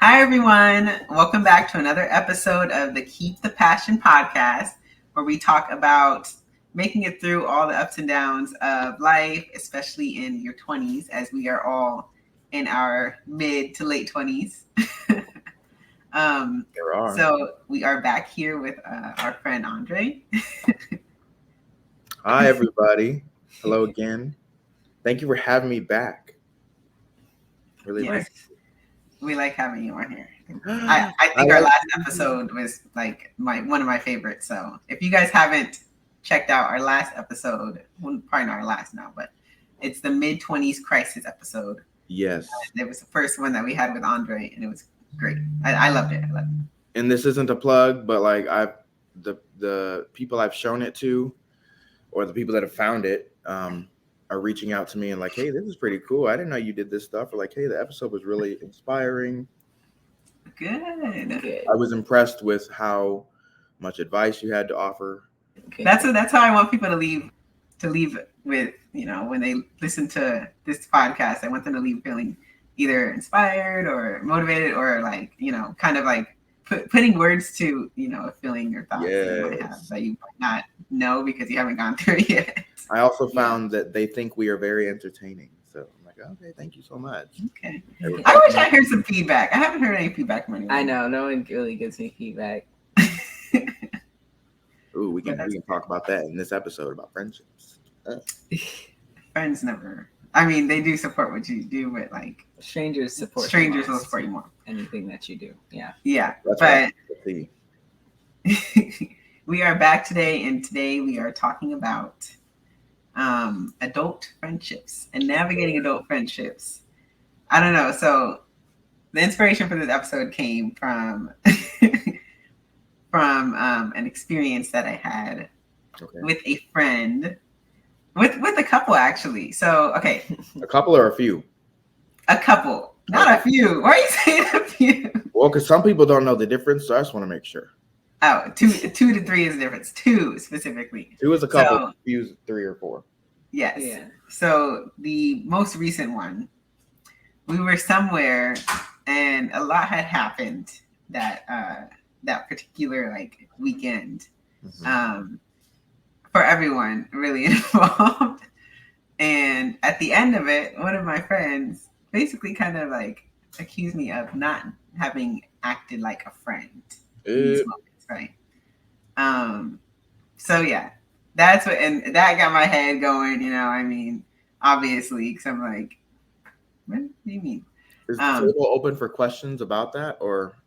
Hi, everyone. Welcome back to another episode of the Keep the Passion podcast, where we talk about making it through all the ups and downs of life, especially in your 20s, as we are all in our mid to late 20s. So we are back here with our friend Andre. Hi, everybody. Hello again. Thank you for having me back. Really Yes. nice. We like having you on here. I think our last episode was like one of my favorites. So if you guys haven't checked out our last episode, well, probably not our last now, but it's the mid-20s crisis episode. Yes. It was the first one that we had with Andre, and it was great. I loved it. And this isn't a plug, but like the people I've shown it to, or the people that have found it, are reaching out to me and like, hey, this is pretty cool. I didn't know you did this stuff. Or like, hey, the episode was really inspiring. Good. I was impressed with how much advice you had to offer. Okay. That's how I want people to leave with, when they listen to this podcast. I want them to leave feeling either inspired or motivated or like, kind of like putting words to, a feeling or thoughts that you might have that you might not know because you haven't gone through it yet. I also found that they think we are very entertaining. So I'm like, okay, thank you so much. Okay. I wish I heard some feedback. I haven't heard any feedback from anyone. I know. No one really gives me feedback. Ooh, we can talk about that in this episode about friendships. Friends never. I mean, they do support what you do, but like strangers support. Strangers will support you more. Anything that you do. Yeah. Yeah. That's but we are back today, and today we are talking about adult friendships and navigating adult friendships. I don't know. So the inspiration for this episode came from an experience that I had with a friend, with a couple actually. So okay, a couple or a few? A couple, not a few. Why are you saying a few? Well, because some people don't know the difference, so I just want to make sure. Oh, two to three is the difference. Two specifically. Two is a couple. Few is 3 or 4. Yes. Yeah. So the most recent one, we were somewhere, and a lot had happened that particular like weekend, for everyone really involved. And at the end of it, one of my friends basically kind of like accused me of not having acted like a friend in these moments, right? So yeah. That's what, and that got my head going, I mean, obviously, because I'm like, what do you mean? Is the table open for questions about that, or?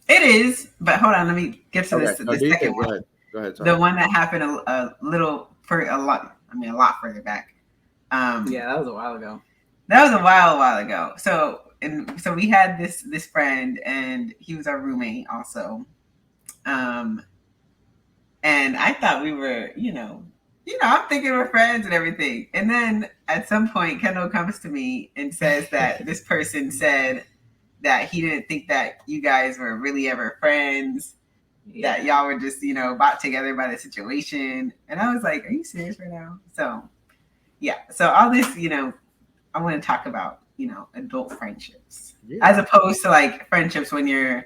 It is, but hold on, let me get to this. The second one. Go ahead. Sorry. The one that happened a lot further back. Yeah, that was a while ago. That was a while ago. So we had this friend, and he was our roommate also. And I thought we were, I'm thinking we're friends and everything. And then at some point, Kendall comes to me and says that this person said that he didn't think that you guys were really ever friends, that y'all were just, bought together by the situation. And I was like, are you serious right now? So, yeah. So all this, I want to talk about, adult friendships as opposed to like friendships when you're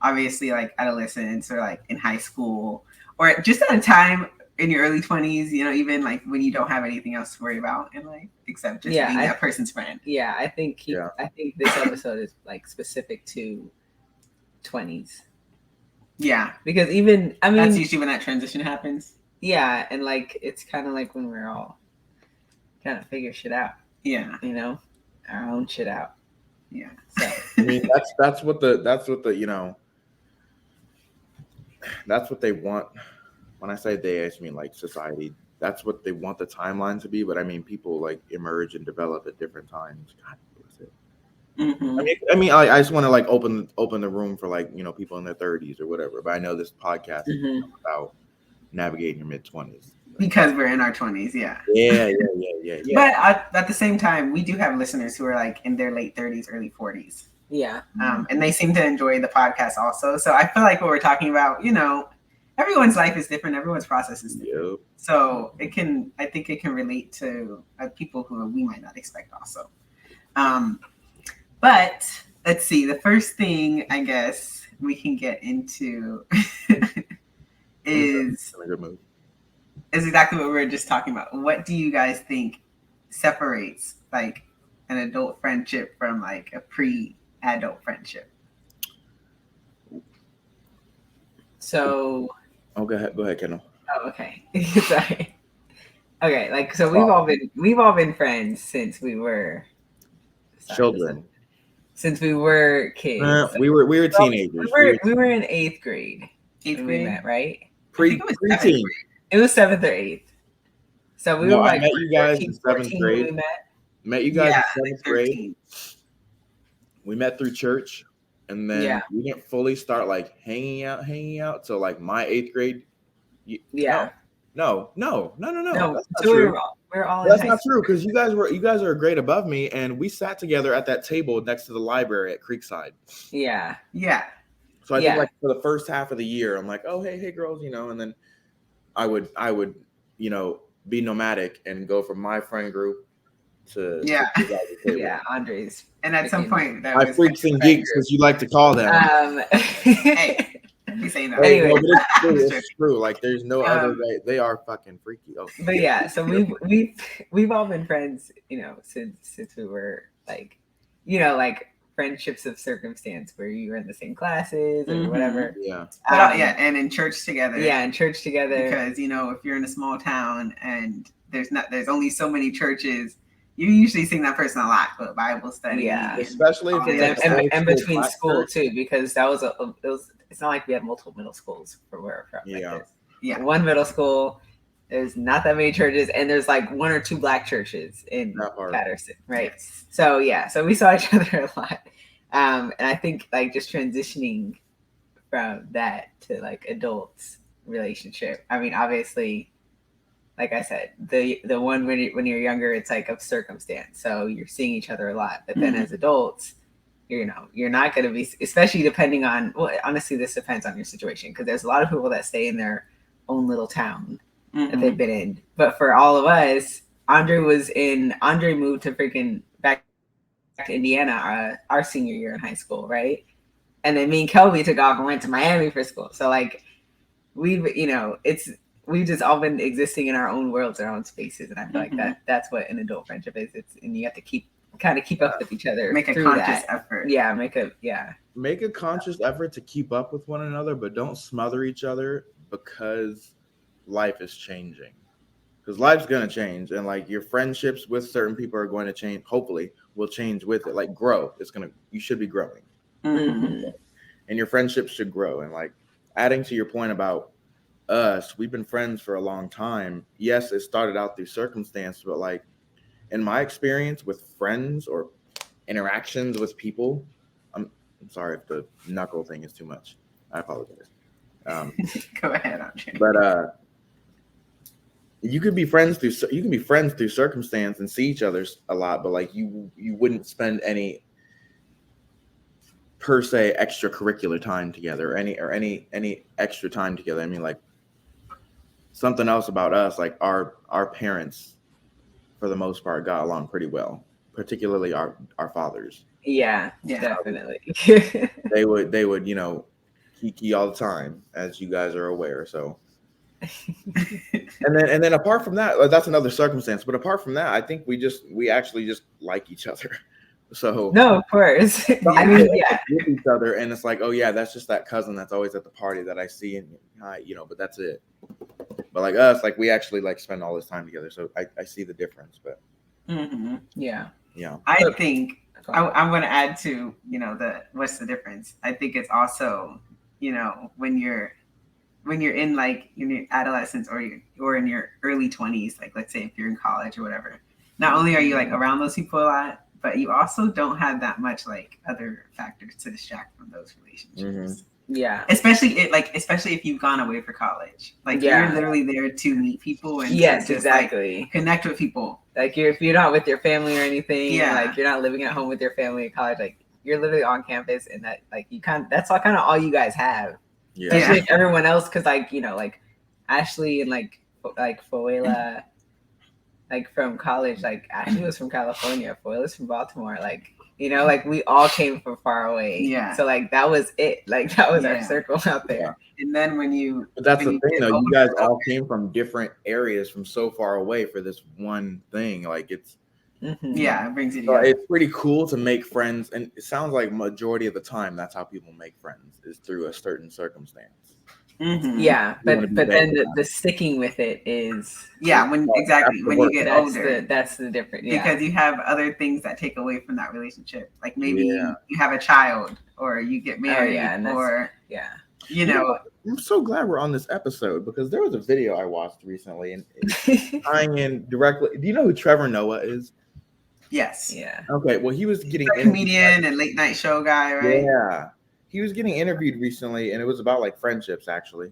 obviously like adolescents or like in high school. Or just at a time in your early 20s, even like when you don't have anything else to worry about in life except just being that person's friend. Yeah, I think this episode is like specific to 20s. Yeah, because that's usually when that transition happens. Yeah, and like it's kind of like when we're all kind of figure shit out. Yeah, our own shit out. Yeah. So I mean, that's what the that's what they want. When I say they, I just mean like society. That's what they want the timeline to be. But I mean, people like emerge and develop at different times. God bless it. Mm-hmm. I just want to like open the room for like people in their 30s or whatever. But I know this podcast is about navigating your mid-20s because we're in our 20s. Yeah. Yeah. But at the same time, we do have listeners who are like in their late 30s, early 40s. Yeah. And they seem to enjoy the podcast also. So I feel like what we're talking about, everyone's life is different. Everyone's process is different. Yep. So I think it can relate to people who we might not expect also. But let's see. The first thing I guess we can get into is In a good mood. exactly what we were just talking about. What do you guys think separates like an adult friendship from like a pre-adult friendship? So, Oh, go ahead, Kendall. oh, okay. Sorry. Okay, like so we've all been friends since we were Children. since we were kids. We were teenagers. We were in 8th grade Eighth when grade? we met, right? I think it was seventh preteen. grade. It was 7th or 8th. So we No, were I like met you guys 13, in 7th 14 grade. when we met. Met you guys Yeah, in like 7th grade. 13. We met through church, and then Yeah. we didn't fully start like hanging out till like my 8th grade. Yeah. No. No, That's not so we true. were all in That's high not school. true because you guys are a grade above me, and we sat together at that table next to the library at Creekside. Yeah. Yeah. So I think Yeah. like for the first half of the year, I'm like, oh hey girls, and then I would be nomadic and go from my friend group to Yeah. to the other table. Yeah, Andre's. And at some point, that My was freaks and geeks, as you like to call them. Hey, you saying that? Anyway. No, but it's true. It's true. Like there's no other way. They are fucking freaky. Oh. But yeah, so we've all been friends, since we were like, like friendships of circumstance where you were in the same classes or Mhm. whatever. Yeah. But yeah, and in church together. Yeah, in church together. Because if you're in a small town and there's only so many churches, you usually see that person a lot for Bible study. Yeah. Especially if it's like and old between black school church. too, because that was it's not like we had multiple middle schools for where we're from. Yeah. Like this. Yeah. One middle school, there's not that many churches, and there's like 1 or 2 black churches in Patterson, right? Yes. So yeah, so we saw each other a lot, and I think like just transitioning from that to like adults relationship. I mean, obviously, like I said, the one when you're younger, it's like of circumstance, so you're seeing each other a lot, but then as adults, you're not going to be, especially depending on, well, honestly, this depends on your situation, because there's a lot of people that stay in their own little town that they've been in. But for all of us, Andre moved to freaking back to Indiana our senior year in high school, right? And then me and Kelby took off and went to Miami for school. So like we've just all been existing in our own worlds, our own spaces, and I feel like that's what an adult friendship is. And you have to keep up with each other. Make a conscious effort. Yeah, make a conscious effort to keep up with one another, but don't smother each other because life is changing. Because life's gonna change, and like your friendships with certain people are going to change. Hopefully, will change with it. Like grow. You should be growing, and your friendships should grow. And like adding to your point about us, we've been friends for a long time. Yes, it started out through circumstance, but like in my experience with friends or interactions with people, I'm sorry if the knuckle thing is too much. I apologize. Go ahead, Andre. But you could be friends through circumstance and see each other a lot, but like you wouldn't spend any per se extracurricular time together or any extra time together. I mean, like something else about us, like our parents for the most part got along pretty well, particularly our fathers. Yeah, definitely. they would kiki all the time, as you guys are aware. So and then apart from that, that's another circumstance, but apart from that, I think we actually just like each other. So no, of course. I mean, yeah, with each other, and it's like, oh yeah, that's just that cousin that's always at the party that I see, and but that's it. But like us, like we actually like spend all this time together, so I see the difference. But yeah, I think I'm going to add to what's the difference. I think it's also when you're in like in your adolescence or in your early 20s, like let's say if you're in college or whatever, not only are you like around those people a lot, but you also don't have that much like other factors to distract from those relationships. Yeah, especially if you've gone away for college, like you're literally there to meet people and yes, just, exactly, like, connect with people. Like if you're not with your family or anything, like you're not living at home with your family in college, like you're literally on campus, and that like that's all kind of all you guys have. Yeah, especially if everyone else, because like like Ashley and like Foela, like from college, like Ashley was from California, Foela's from Baltimore, like You know, like we all came from far away. Yeah. So like that was it. Like that was our Yeah. circle out there. And then when you, But that's when the thing, get though. You older, guys all came from different areas, from so far away for this one thing. Like it's yeah, it brings you so together. it's pretty cool to make friends, and it sounds like majority of the time that's how people make friends is through a certain circumstance. Yeah, You wanna but be then vague the sticking with it is Yeah, when exactly the when you work. get that's older, that's the difference. Yeah. because you have other things that take away from that relationship. Like maybe Yeah. you have a child, or you get married, and that's- or yeah. you know, I'm so glad we're on this episode because there was a video I watched recently and it's tying in directly. Do you know who Trevor Noah is? yes, Yeah. Okay, well, he was getting a comedian and late night show guy, right? Yeah, he was getting interviewed recently, and it was about like friendships, actually.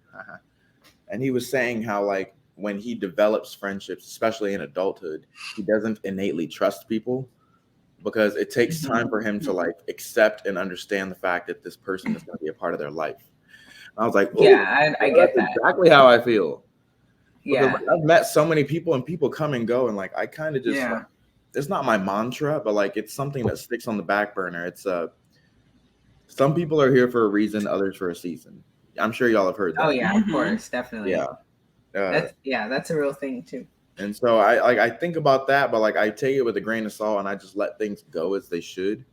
And he was saying how like when he develops friendships, especially in adulthood, he doesn't innately trust people because it takes time for him to like accept and understand the fact that this person is going to be a part of their life. And I was like, Yeah, I get that's that. exactly how I feel. Because Yeah. like, I've met so many people and people come and go, and like I kind of just Yeah. like, it's not my mantra, but like it's something that sticks on the back burner. It's some people are here for a reason, others for a season. I'm sure y'all have heard that. Oh yeah, of course, definitely. Yeah. That's a real thing too. And so I think about that, but like I take it with a grain of salt and I just let things go as they should.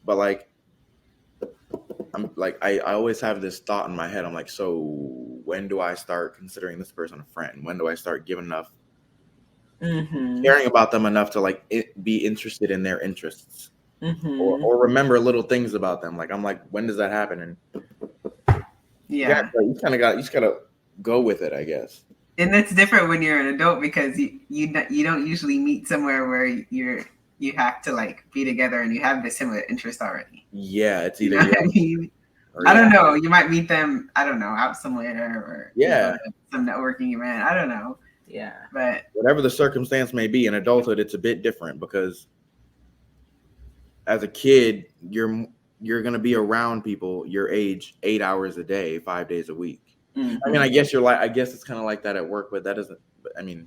But like I'm like I always have this thought in my head. I'm like, so when do I start considering this person a friend? When do I start giving enough caring about them enough to like be interested in their interests? Or remember little things about them. Like I'm like, when does that happen? And Yeah, you kind of got, you just gotta go with it, I guess. and that's different when you're an adult because you don't usually meet somewhere where you have to like be together and you have this similar interest already. Yeah, it's either You know what I mean? or I don't know. You might meet them, I don't know, out somewhere or Yeah. some networking event. I don't know. Yeah. But whatever the circumstance may be, in adulthood, it's a bit different because as a kid, you're gonna be around people your age 8 hours a day, 5 days a week. I mean, I guess I guess it's kind of like that at work, but that doesn't. I mean,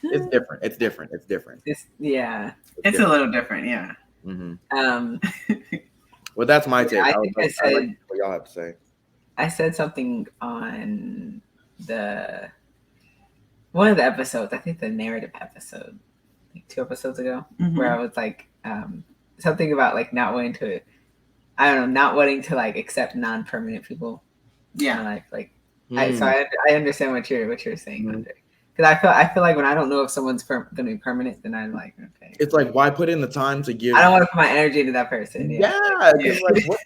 it's different. It's different. It's different. It's yeah. It's a little different, yeah. Well, that's my take. I think I said like what y'all have to say. I said something on one of the episodes. I think the narrative episode, like 2 episodes ago, where I was like something about like not wanting to, I don't know, not wanting to like accept non-permanent people. Yeah. So I understand what you're saying, Andre. Because I feel like when I don't know if someone's going to be permanent, then I'm like, okay. It's like, why put in the time to give? I don't want to put my energy into that person. Yeah. Like, what?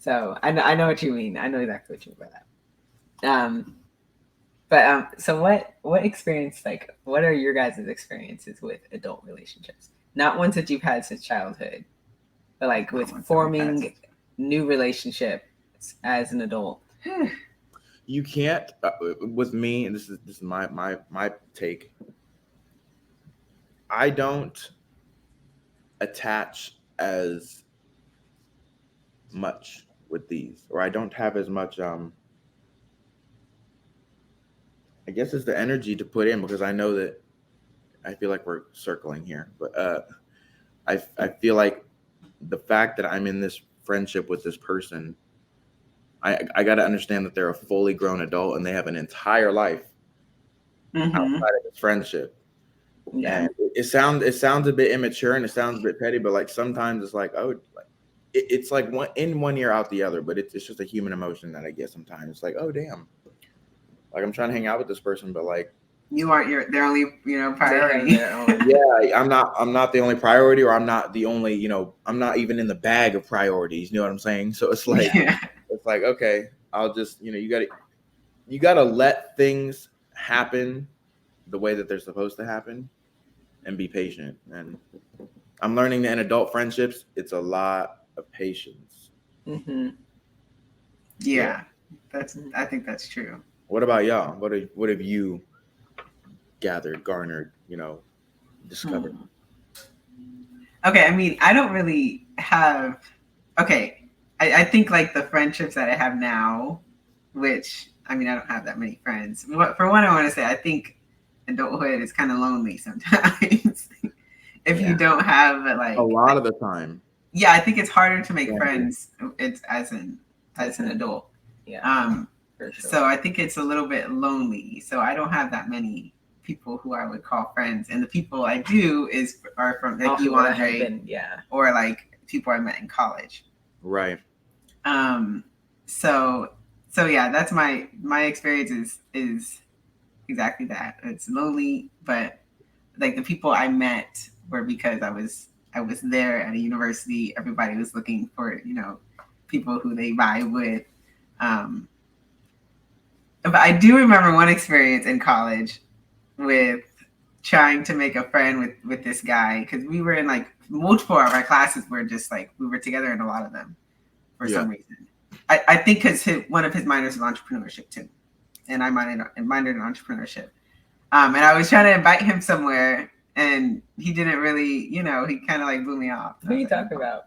So I know what you mean. I know exactly what you mean by that. So what experience, like, what are your guys' experiences with adult relationships? Not ones that you've had since childhood, but like with forming new relationships as an adult. You can't with me, and this is my take. I don't attach as much with these, or I don't have as much I guess it's the energy to put in, because I know that I feel like we're circling here, but I feel like the fact that I'm in this friendship with this person, I got to understand that they're a fully grown adult and they have an entire life outside of this friendship. Yeah. And it sounds a bit immature and it sounds a bit petty, but like sometimes it's like, oh, like it's like one ear out the other, but it's just a human emotion that I get sometimes. It's like, oh damn, like I'm trying to hang out with this person, but like you aren't their only priority. Yeah, I'm not the only priority, or I'm not the only, I'm not even in the bag of priorities. You know what I'm saying? So it's like it's like, okay, I'll just, you gotta let things happen the way that they're supposed to happen and be patient. And I'm learning that in adult friendships, it's a lot of patience. Yeah, I think that's true. What about y'all? What have you gathered, garnered, discovered? Okay, I mean, I don't really have. Okay, I think like the friendships that I have now, which I mean, I don't have that many friends. For one, I want to say I think adulthood is kind of lonely sometimes. if you don't have like a lot of the time. Yeah, I think it's harder to make Yeah. friends. It's as an adult. Yeah. For sure. So I think it's a little bit lonely. So I don't have that many people who I would call friends, and the people I do are from like you, Andre, or like people I met in college. Right. So yeah, that's my experience is exactly that. It's lonely, but like the people I met were because I was there at a university. Everybody was looking for, people who they vibe with. But I do remember one experience in college with trying to make a friend with this guy, because we were in like multiple of our classes were just like we were together in a lot of them for some reason. I think because one of his minors was entrepreneurship too, and I minored in entrepreneurship. And I was trying to invite him somewhere, and he didn't really, he kind of like blew me off. Who are you talking about?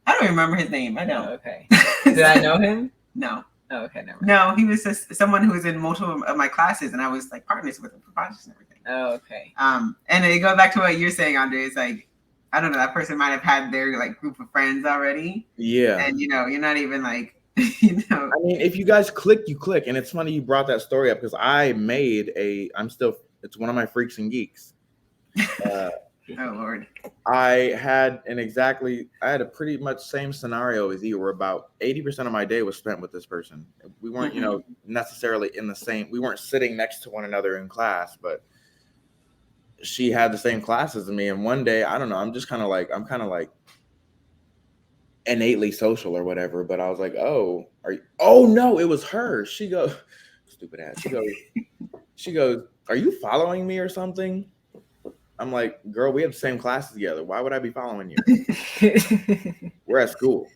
I don't remember his name. I don't. Oh, okay. Did I know him? No. Oh, okay, never mind. No, he was just someone who was in multiple of my classes, and I was like partners with him for projects and everything. Oh, okay. And it goes back to what you're saying, Andre. It's like, I don't know, that person might have had their like group of friends already. Yeah. And you're not even like, I mean, if you guys click, you click. And it's funny you brought that story up, because it's one of my freaks and geeks. Oh Lord. I had a pretty much same scenario as you, where about 80% of my day was spent with this person. We weren't, necessarily we weren't sitting next to one another in class, but she had the same classes as me. And one day, I don't know, I'm kind of like innately social or whatever, but I was like, oh no, it was her. She goes, stupid ass. She goes, are you following me or something? I'm like, girl, we have the same classes together. Why would I be following you? We're at school.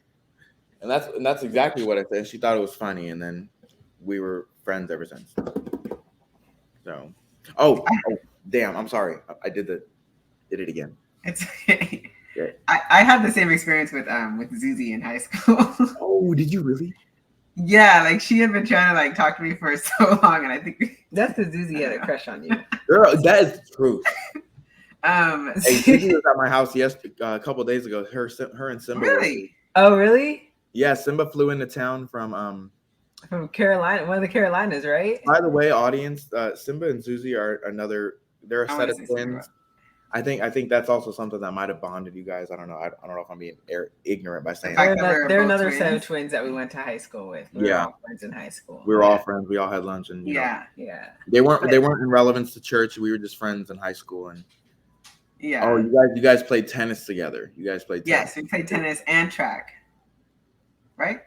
And that's exactly what I said. She thought it was funny, and then we were friends ever since. So, damn, I'm sorry. I did it again. It's okay. Yeah. I had the same experience with Zuzi in high school. Oh, did you really? Yeah, like she had been trying to like talk to me for so long, and I think that's because Zuzi had a crush on you. Girl, that is the truth. Hey, Zuzi was at my house a couple of days ago. Her and Simba. Really? Oh, really? Yeah, Simba flew into town from Carolina, one of the Carolinas, right? By the way, audience, Simba and Zuzi are they're a set of twins. I think that's also something that might have bonded you guys. I don't know. I don't know if I'm being ignorant by saying that. They're another set of twins that we went to high school with. We were all friends in high school. We were all friends. We all had lunch, and yeah. They weren't in relevance to church. We were just friends in high school, and oh, you guys played tennis together. You guys played tennis. Yes, we played tennis and track. Right?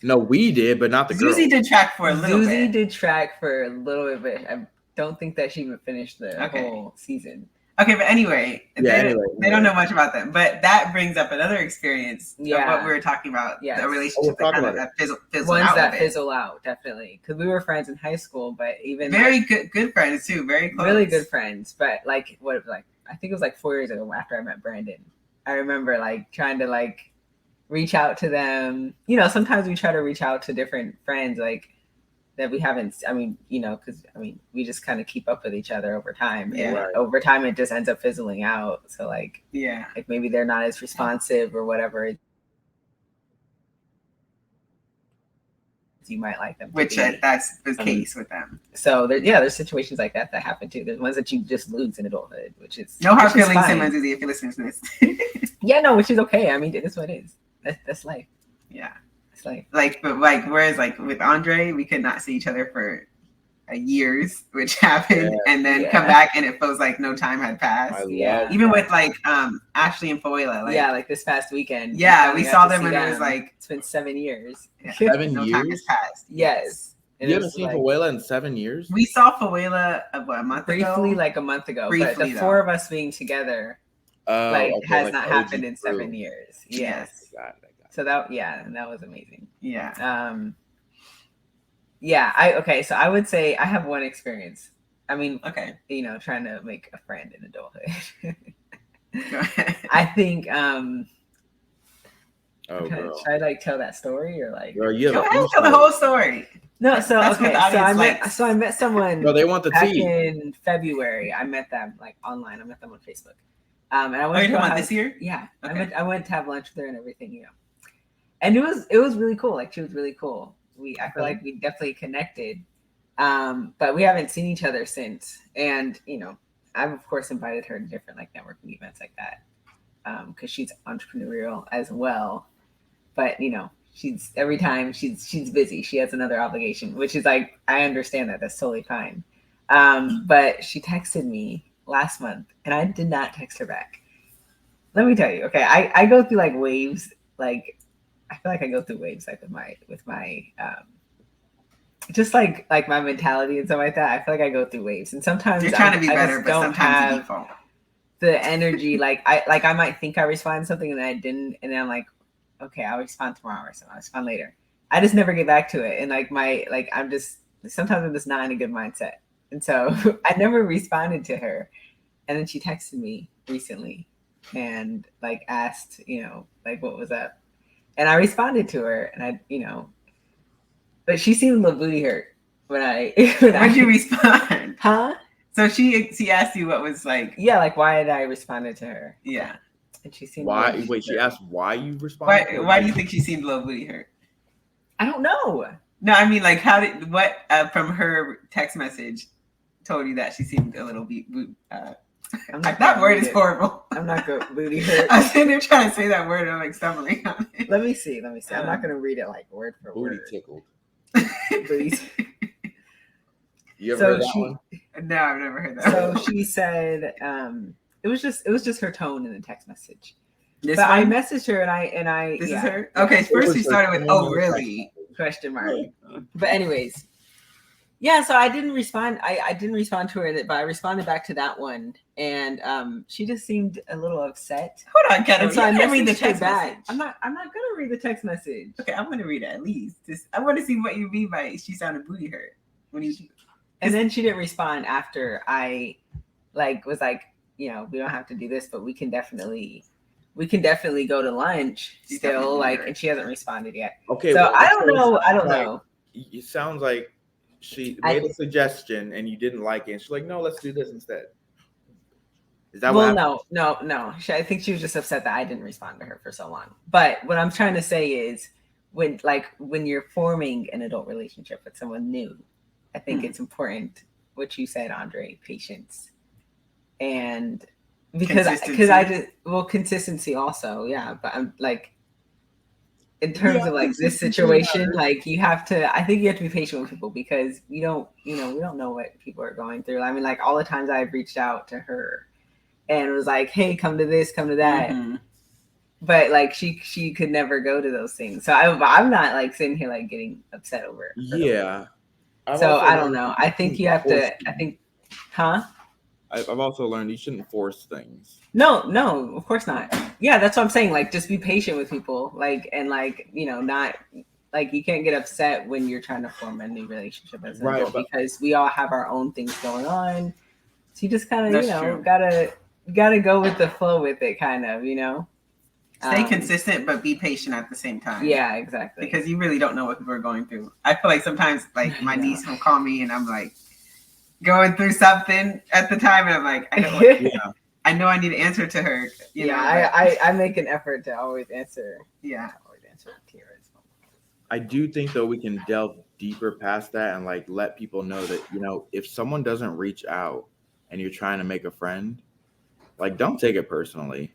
No, we did, but not the girls. Zuzi did track for a little bit. Zuzi did track for a little bit, but I don't think that she even finished the whole season. Okay, but anyway, they don't know much about them. But that brings up another experience of what we were talking about, the relationship that fizzle out. Ones that fizzle out, definitely. Because we were friends in high school, but even very good friends too, very close. Really good friends. But I think it was like 4 years ago after I met Brandon. I remember like trying to like reach out to them. Sometimes we try to reach out to different friends like that we haven't, because we just kind of keep up with each other over time. Yeah. And over time, it just ends up fizzling out. So like maybe they're not as responsive or whatever. You might like them. Which that's the case with them. So there's situations like that happen too. There's ones that you just lose in adulthood, which is no hard feelings, Sim and Zuzi, if you're listening to this. Yeah, no, which is okay. I mean, it is what it is. That's life. Yeah. But whereas like with Andre, we could not see each other for years, which happened, and then come back and it feels like no time had passed. Even with like Ashley and Foila, like this past weekend. Yeah, we saw them and it was like it's been 7 years. 7 no years? time has passed. Yes. You haven't seen Foila in 7 years? We saw Foila a month ago. Briefly, like a month ago. But the four of us being together has not happened in 7 years. Yes. Got it. So that was amazing. Yeah. So I would say I have one experience. I mean, trying to make a friend in adulthood. Go ahead. I think girl. should I like tell that story or like girl, you go ahead, tell the whole story. No, so I met someone no, they want the back tea. in February. I met them like online. I met them on Facebook. And I Oh, went you're to talking go about have- this year? Yeah, Okay. I went to have lunch with her and everything, you know. And it was really cool. Like she was really cool. I feel like we definitely connected. But we haven't seen each other since. And you know, I've of course invited her to different like networking events like that. Because she's entrepreneurial as well. But you know, she's every time she's busy. She has another obligation, which is like I understand that. That's totally fine. But she texted me last month and I did not text her back. Let me tell you, okay, I go through like waves, like I feel like I go through waves like with my just like my mentality and stuff like that. I feel like I go through waves, and sometimes You're trying to be I better, just but don't sometimes you have default. the energy. Like I might think I respond to something and then I didn't, and then I'm like, okay, I'll respond tomorrow or something. I'll respond later. I just never get back to it, and I'm just sometimes I'm just not in a good mindset, and so I never responded to her, and then she texted me recently, and like asked, you know, like what was up, and I responded to her, and I, you know, but she seemed a little booty hurt when I When'd you respond? huh? So she asked you what was like. Yeah, like why had I responded to her? Yeah. And she seemed Why? like, Wait, she asked why you responded. Why do you think she seemed a little booty hurt? I don't know. No, I mean like what from her text message told you that she seemed a little that word is horrible. I'm not going booty hurt. I was sitting there trying to say that word and I'm like stumbling on it. Let me see. I'm not gonna read it like word for Booty word. tickled. Booty. You ever So heard that one? No, I've never heard that. So she said, it was just her tone in the text message. This but one? I messaged her and I This yeah, is her? Okay, first we started with oh really? question mark. But anyways. Yeah, so I didn't respond. I didn't respond to her, but I responded back to that one, and she just seemed a little upset. Hold on, Kendall. And so I read the messaged her text back. message. I'm not gonna read the text message. Okay, I'm gonna read it at least. I want to see what you mean by she sounded booty hurt when you. And then she didn't respond after I was like, you know, we don't have to do this, but we can definitely go to lunch still. Like, and she hasn't responded yet. Okay. So well, I don't know. It sounds like she made a suggestion and you didn't like it. And she's like, no, let's do this instead. Is that what happened? No. I think she was just upset that I didn't respond to her for so long. But what I'm trying to say is when you're forming an adult relationship with someone new, I think it's important what you said, Andre, patience. And because I just consistency also, yeah. But I'm like in terms of like this situation, like you have to. I think you have to be patient with people because we don't know what people are going through. I mean, like all the times I've reached out to her and was like, "Hey, come to this, come to that," but like she could never go to those things. So I'm not like sitting here like getting upset over it. Yeah. So I don't know. I think you have to. I think, huh? I've also learned you shouldn't force things. No, of course not. Yeah, that's what I'm saying. Like, just be patient with people. Like, and like, you know, not like you can't get upset when you're trying to form a new relationship as an adult because we all have our own things going on. So you just kind of, you know, gotta go with the flow with it, kind of, you know. Stay consistent, but be patient at the same time. Yeah, exactly. Because you really don't know what people are going through. I feel like sometimes, like my niece will call me, and I'm like going through something at the time, and I'm like, I know I need to answer to her. You know, I make an effort to always answer. Yeah, always answer to her. I do think though we can delve deeper past that and like let people know that, you know, if someone doesn't reach out and you're trying to make a friend, like don't take it personally.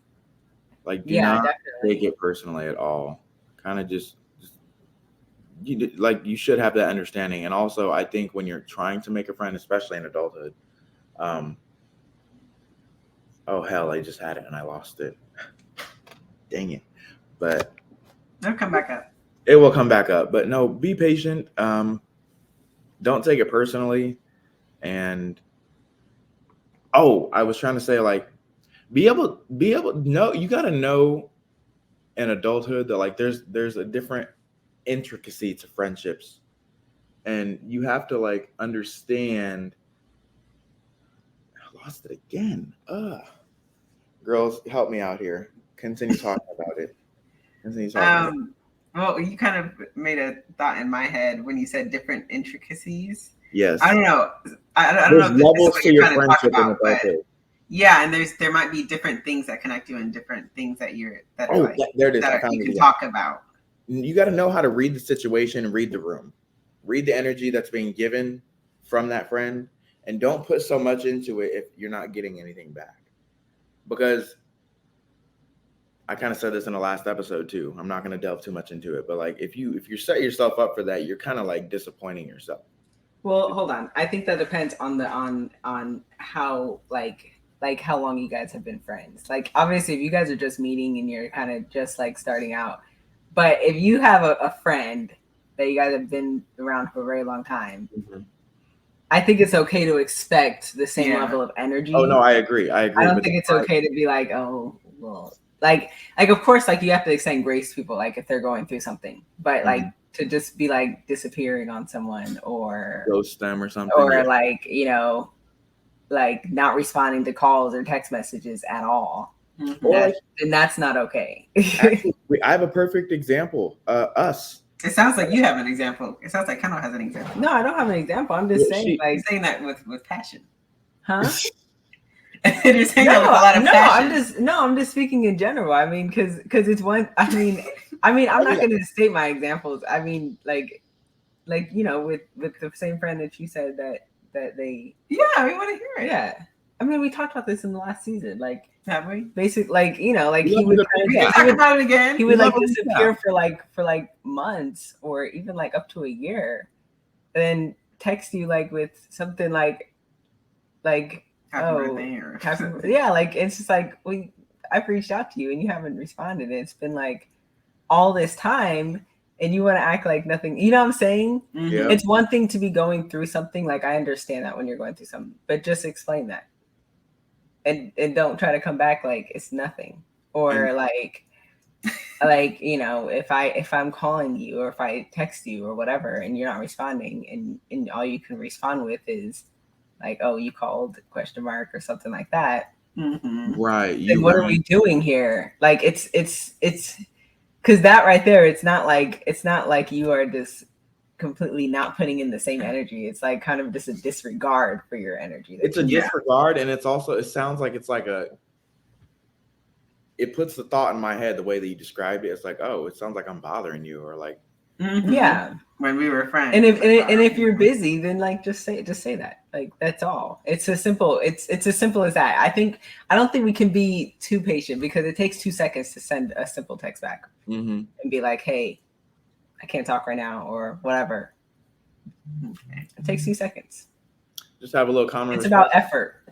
Like do not take it personally at all. Kind of just you should have that understanding. And also I think when you're trying to make a friend, especially in adulthood, oh hell, I just had it and I lost it. Dang it. But it'll come back up. It will come back up. But no, be patient. Don't take it personally. And I was trying to say like be able to know, you gotta know in adulthood that like there's a different intricacy to friendships. And you have to like understand. I lost it again. Girls, help me out here. Continue talking about it. Well, you kind of made a thought in my head when you said different intricacies. Yes. I don't know. I don't know if levels this is what to you're your trying to talk friendship about, but Yeah, and there might be different things that connect you and different things that are like there it is. I that found you it can again. talk about. You got to know how to read the situation and read the room, read the energy that's being given from that friend, and don't put so much into it if you're not getting anything back. Because I kind of said this in the last episode too. I'm not going to delve too much into it, but like if you set yourself up for that, you're kind of like disappointing yourself. Well, hold on. I think that depends on the on how like how long you guys have been friends. Like obviously if you guys are just meeting and you're kind of just like starting out, but if you have a friend that you guys have been around for a very long time, I think it's okay to expect the same level of energy. Oh no, I agree. I don't think it's okay to be like, oh well, like of course, like you have to extend grace to people, like if they're going through something, but like to just be like disappearing on someone or ghost them or something, or like like not responding to calls or text messages at all, then that's not okay. Actually, I have a perfect example. Us. It sounds like you have an example. It sounds like Kendall has an example. No, I don't have an example. I'm just saying, like saying that with passion. Huh? You're saying that with a lot of passion. I'm just speaking in general. I mean, because it's one. I mean, I'm not going to state my examples. I mean, like with the same friend that you said that they. Yeah, we want to hear it. Yeah, I mean, we talked about this in the last season. Like, have we? Basically, like he would talk about it again. He would like disappear for like months or even like up to a year, and then text you like with something like happy birthday or yeah, like it's just like I've reached out to you and you haven't responded. It's been like all this time and you want to act like nothing. You know what I'm saying? Yeah. It's one thing to be going through something. Like I understand that when you're going through something, but just explain that. And don't try to come back like it's nothing. Or like if I'm calling you or if I text you or whatever and you're not responding and all you can respond with is like, oh, you called ? Or something like that. Right. Then what are we doing here? Like it's because that right there, it's not like you are just completely not putting in the same energy. It's like kind of just a disregard for your energy. It's a disregard, and it's also, it sounds like it's like it puts the thought in my head the way that you described it. It's like, oh, it sounds like I'm bothering you, or like yeah, when we were friends. And if you're busy, then like just say that. Like that's all. It's as simple as that. I don't think we can be too patient because it takes 2 seconds to send a simple text back and be like, hey, I can't talk right now or whatever. It takes 2 seconons. Just have a little comment. It's about effort.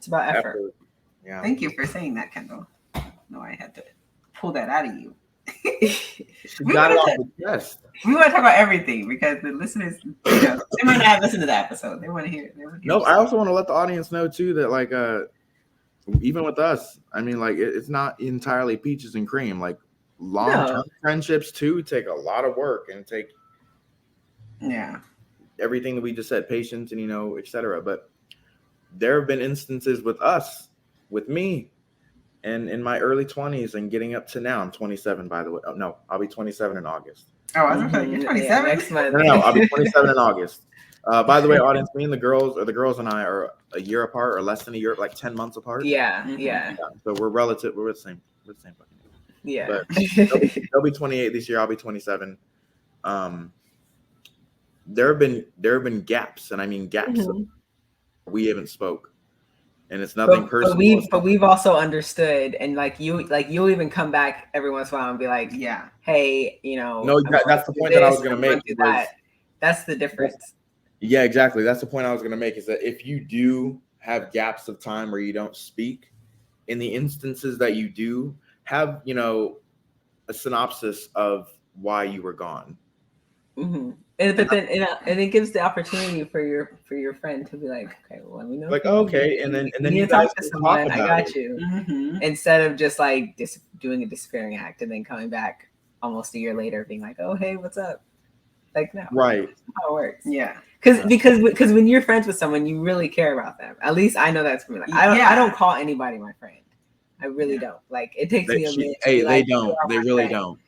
Yeah. Thank you for saying that, Kendall. No, I had to pull that out of you. We got it off the chest. We want to talk about everything because the listeners, they might not have listened to the episode. They want to hear it. No, I also want to let the audience know too that like even with us, I mean, like it's not entirely peaches and cream. Like long-term friendships too take a lot of work and take everything that we just said, patience and etc. But there have been instances with me and in my early 20s and getting up to now. I'm 27, by the way. Oh, no, I'll be 27 in August. Oh, I was going to say, you're 27? Yeah, next month. No, I'll be 27 in August. By the way, audience, me and the girls and I are a year apart or less than a year, like 10 months apart. Yeah. So we're the same fucking age. Yeah. But they'll be 28 this year. I'll be 27. There have been gaps, and I mean gaps. We haven't spoke. And it's nothing personal. But we've also understood, and like you'll even come back every once in a while and be like, hey, No, that's the point that I was going to make. That's the difference. Yeah, exactly. That's the point I was going to make is that if you do have gaps of time where you don't speak, in the instances that you do, have a synopsis of why you were gone. And it gives the opportunity for your friend to be like, okay, well, let me know. Like, okay, and then you guys talk to someone. I got you. Instead of just like doing a disappearing act and then coming back almost a year later, being like, oh, hey, what's up? Like, no, right? That's not how it works. Yeah, because when you're friends with someone, you really care about them. At least I know that's for me. Like, I don't call anybody my friend. I really don't. Like, it takes me a minute. Hey, they don't. They really don't.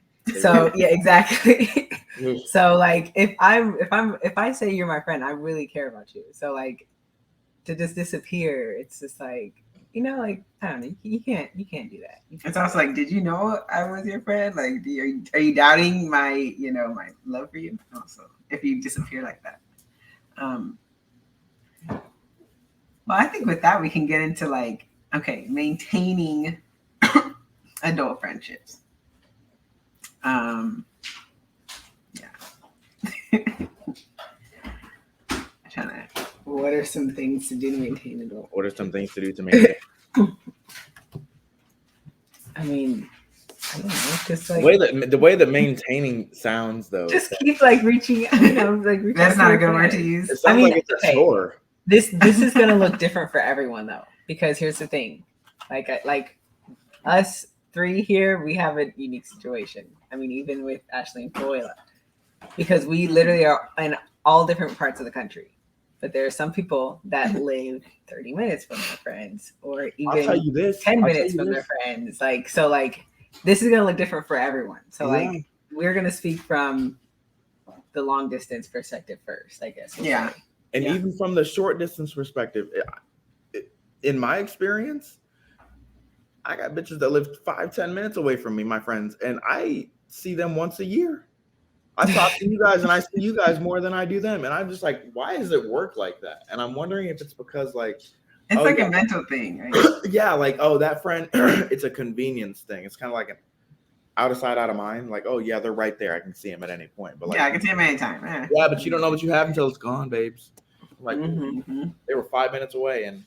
So yeah, exactly. So like if I say you're my friend, I really care about you. So like to just disappear, it's just like like I don't know, you can't do that. It's also like, did you know I was your friend? Like, are you doubting my my love for you? Also, if you disappear like that. Well, I think with that we can get into like, okay, maintaining adult friendships. Yeah. What are some things to do to maintain adult? What are some things to do to maintain? I mean, I don't know, just like the way that maintaining sounds though. just keep like reaching. Like That's not a good word to use. It sounds like it's a chore. This is gonna look different for everyone though, because here's the thing, like us three here, we have a unique situation. I mean, even with Ashley and Koila, because we literally are in all different parts of the country. But there are some people that live 30 minutes from their friends, or even 10 minutes from their friends. Like, so like this is gonna look different for everyone. So like we're gonna speak from the long distance perspective first, I guess. Yeah. Say. And even from the short distance perspective, in my experience, I got bitches that live 5-10 minutes away from me, my friends, and I see them once a year. I talk to you guys and I see you guys more than I do them. And I'm just like, why does it work like that? And I'm wondering if it's because like it's like a mental thing, right? Yeah, like, oh, that friend, it's a convenience thing. It's kind of like an out of sight, out of mind. Like, oh yeah, they're right there. I can see them at any point. But like, yeah, I can see them anytime. Yeah, but you don't know what you have until it's gone, babes. Like they were 5 minutes away and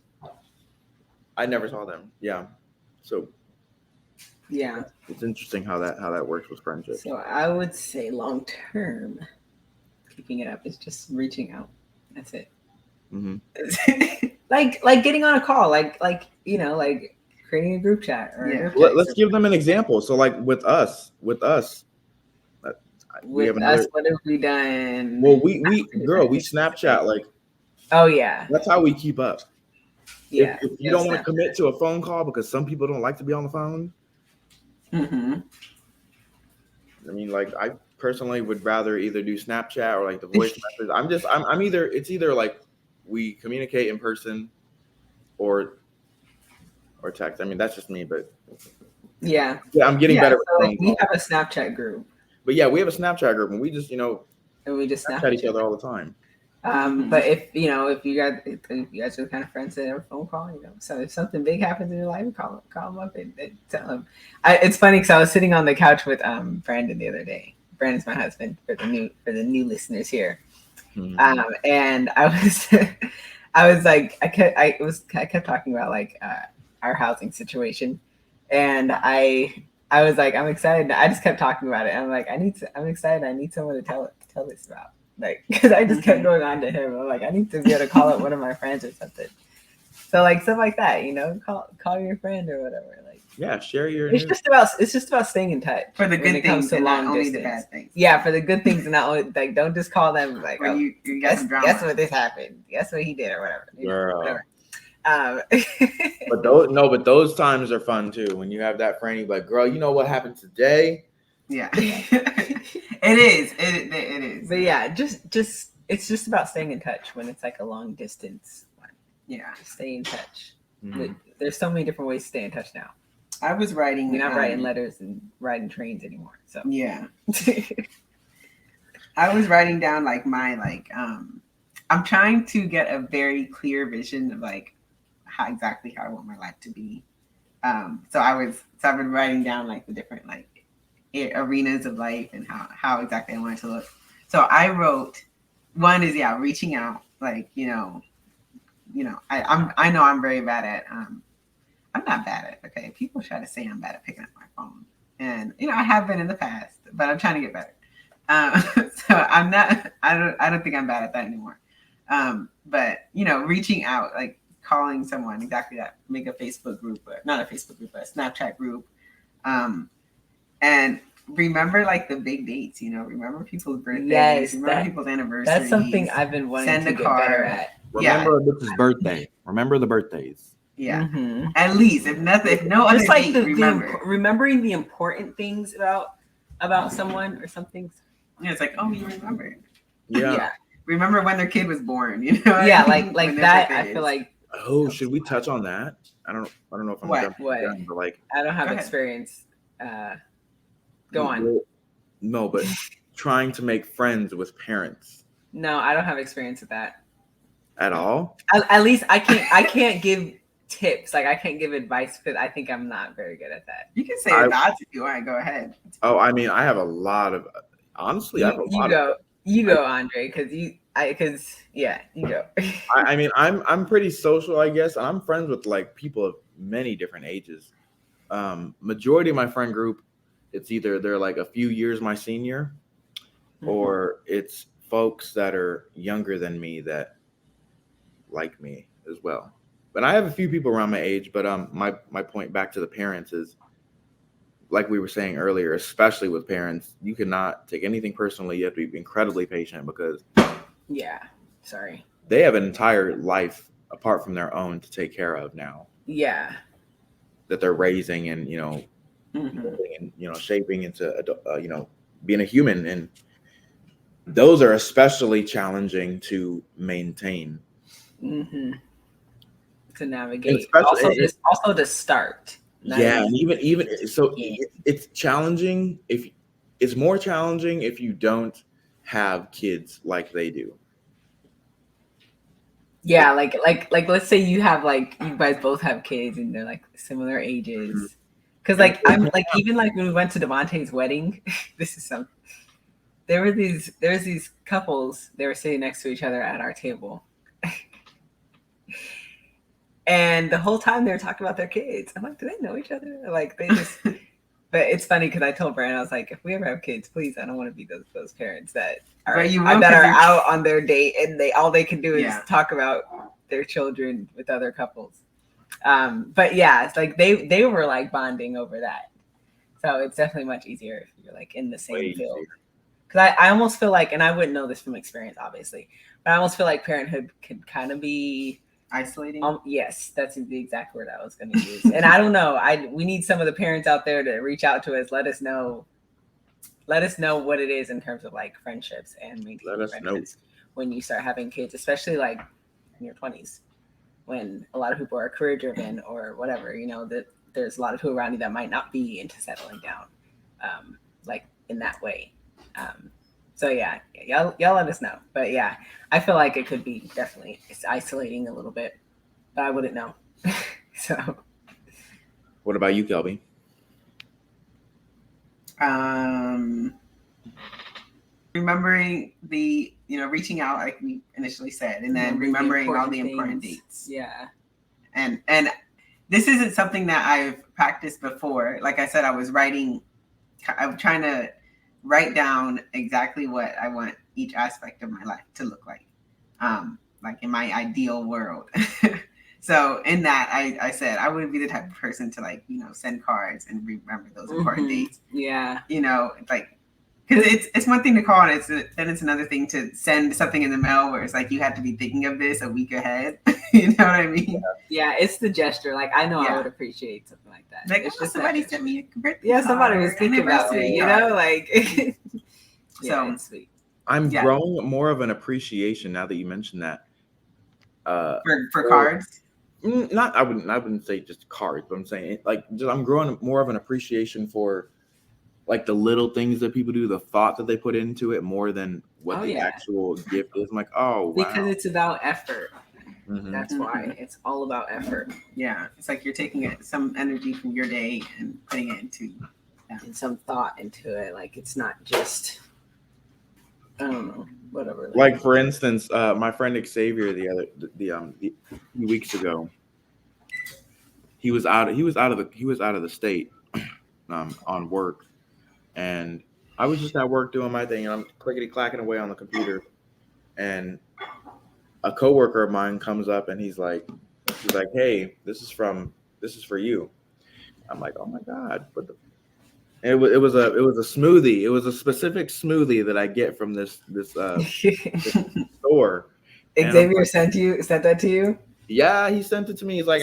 I never saw them. Yeah. So yeah, it's interesting how that works with friendship. So I would say long term, keeping it up is just reaching out. That's it. like getting on a call, like creating a group chat or let's give them an example. So like with us, what have we done? Well, we Snapchat, like, oh yeah, that's how we keep up. Yeah, if you don't want to commit to a phone call because some people don't like to be on the phone. I mean, like, I personally would rather either do Snapchat or like the voice message. It's either like we communicate in person or text. I mean, that's just me, but yeah, I'm getting better. So like we have a Snapchat group. But yeah, we have a Snapchat group and we just Snapchat each other all the time. But if you guys are the kind of friends that have a phone call, so if something big happens in your life, call them up and tell them. It's funny because I was sitting on the couch with Brandon the other day. Brandon's my husband for the new listeners here, and I was like I kept talking about like our housing situation, and I was like, I'm excited. I just kept talking about it. I'm like, I'm excited. I need someone to tell this about. Like, because I just kept going on to him. I'm like, I need to be able to call up one of my friends or something. So like stuff like that, call your friend or whatever. Like, yeah, share your. It's just about staying in touch for the good things and not only the bad things. Yeah, for the good things and not only like don't just call them like, oh, you guess what this happened. Guess what he did or whatever. Girl. Whatever. But those times are fun too. When you have that friend, you're like, girl, you know what happened today? Yeah. It is. It is. But yeah, just it's just about staying in touch when it's like a long distance one. Yeah. Stay in touch. There's so many different ways to stay in touch now. I was writing. You're not writing letters and riding trains anymore. So yeah. I was writing down like my I'm trying to get a very clear vision of like how I want my life to be. So I've been writing down like the different like arenas of life and how exactly I want it to look. So I wrote, one is reaching out, like I know I'm very bad at I'm not bad at, okay, people try to say I'm bad at picking up my phone, and I have been in the past, but I'm trying to get better. So I'm not, I don't think I'm bad at that anymore. But reaching out, like calling someone, exactly that, make a Facebook group, or not a Facebook group, but a Snapchat group. And remember like the big dates, remember people's birthdays, remember people's anniversaries. That's something I've been wanting to get better at. Remember this birthday. Remember the birthdays. Yeah. At least, if no other just like date, remember. Remembering the important things about someone or something. Yeah, it's like, oh, you remember. Yeah. Remember when their kid was born, Yeah, like that. I feel like Oh, should we touch on that? I don't know if I'm What? jumping the gun, but like, I don't have Go ahead. experience. Go on. well, no, but trying to make friends with parents No, I don't have experience with that. at all. At least I can't give tips. Like I can't give advice because I think I'm not very good at that. You can say advice if you want. Go ahead. Oh, I mean, I have a lot of. Honestly, I have a lot of. You go, Andre, because you go. I mean, I'm pretty social, I guess. I'm friends with like people of many different ages. Majority of my friend group, it's either they're like a few years my senior, or it's folks that are younger than me that like me as well. But I have a few people around my age. But my point back to the parents is, like we were saying earlier, especially with parents, you cannot take anything personally. You have to be incredibly patient because sorry, they have an entire life apart from their own to take care of now. Yeah, that they're raising and and shaping into being a human, and those are especially challenging to maintain. To navigate, also to start. Yeah, and even so, it's challenging it's more challenging if you don't have kids like they do. Yeah, like let's say you have like you guys both have kids and they're like similar ages. Because like I'm like even like when we went to Devontae's wedding, there's these couples, they were sitting next to each other at our table. And the whole time they were talking about their kids. I'm like, do they know each other? Like they just but it's funny because I told Brandon, I was like, if we ever have kids, please, I don't want to be those parents that are out on their date and all they can do is talk about their children with other couples. But yeah, it's like they were like bonding over that. So it's definitely much easier if you're like in the same field. Because I almost feel like, and I wouldn't know this from experience, obviously, but I almost feel like parenthood can kind of be isolating. Yes, that's the exact word I was going to use. And I don't know. We need some of the parents out there to reach out to us. Let us know what it is in terms of like friendships and maintaining friendships when you start having kids, especially like in your 20s, when a lot of people are career driven or whatever. That there's a lot of people around you that might not be into settling down, like in that way. So yeah, y'all let us know. But yeah, I feel like it could be it's isolating a little bit, but I wouldn't know. So, what about you, Kelby? Remembering the reaching out like we initially said, and then remembering all the important dates. Yeah, and this isn't something that I've practiced before. Like I said, I'm trying to write down exactly what I want each aspect of my life to look like in my ideal world. So in that, I said I wouldn't be the type of person to send cards and remember those important dates. Yeah, because it's one thing to call it, then it's another thing to send something in the mail where it's like you have to be thinking of this a week ahead. You know what I mean? Yeah, it's the gesture. Like I know I would appreciate something like that. Like it's just somebody sent me a birthday. Yeah, somebody was thinking about me. So it's sweet. I'm growing more of an appreciation now that you mentioned that. For cards. I wouldn't say just cards, but I'm saying I'm growing more of an appreciation for like the little things that people do, the thought that they put into it more than what the actual gift is. I'm like, oh, wow. Because it's about effort. That's why it's all about effort. Yeah, it's like you're taking some energy from your day and putting it into and some thought into it. Like it's not just I don't know, whatever. Like for instance, my friend Xavier the few weeks ago, he was out of the state on work, and I was just at work doing my thing, and I'm clickety clacking away on the computer, and a coworker of mine comes up and he's like, hey, this is for you. I'm like, oh my God, what the. It was a smoothie. It was a specific smoothie that I get from this store. Xavier sent that to you? Yeah, he sent it to me. He's like,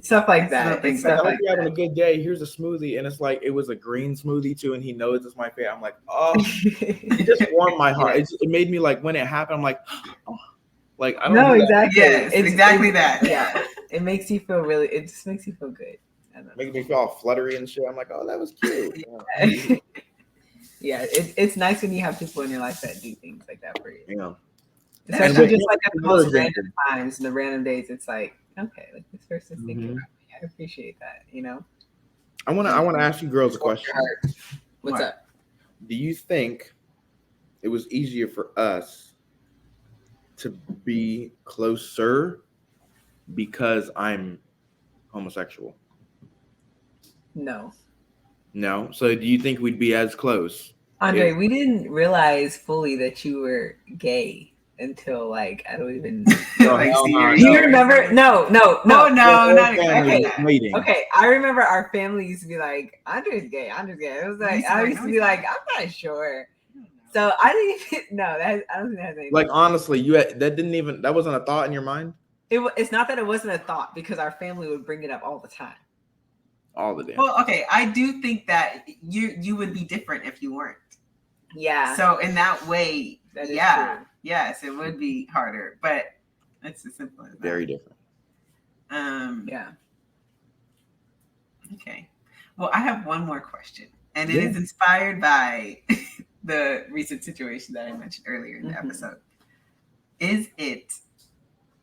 stuff like that. I hope you're having a good day. Here's a smoothie, and it's like it was a green smoothie too, and he knows it's my favorite. I'm like, oh, it just warmed my heart. It made me like when it happened. I'm like, oh, Like I don't No, do that. exactly. Yes, exactly that. Yeah, it makes you feel really. It just makes you feel good. I don't know. Making me feel all fluttery and shit. I'm like, oh, that was cute. Yeah, it's nice when you have people in your life that do things like that for you. Yeah. Especially And just like at the another most random example. times and the random days, it's like, okay, like this person's thinking Mhm. about me. I appreciate that, you know? I wanna ask you girls a What's question. your heart? What's What? up? Do you think it was easier for us to be closer because I'm homosexual? No. No. So do you think we'd be as close? Andre, If- we didn't realize fully that you were gay until like I don't even No, Like hell senior no, Do you year. remember? No. Oh no, Your not whole exactly family Okay. that. waiting. Okay, I remember our family used to be like, Andre's gay, Andre's gay. It was like I used to be like, I'm not sure. So I didn't even no, that I don't think that has anything. Like honestly, that wasn't a thought in your mind It's not that it wasn't a thought because our family would bring it up all the time. all the damn. Well, okay, I do think that you would be different if you weren't. Yeah. So in that way, That is yeah, true. yes, it would be harder, but it's as simple as that. Very different. Yeah. Okay. Well, I have one more question, and it Yeah. is inspired by the recent situation that I mentioned earlier in the Mhm. episode. Is it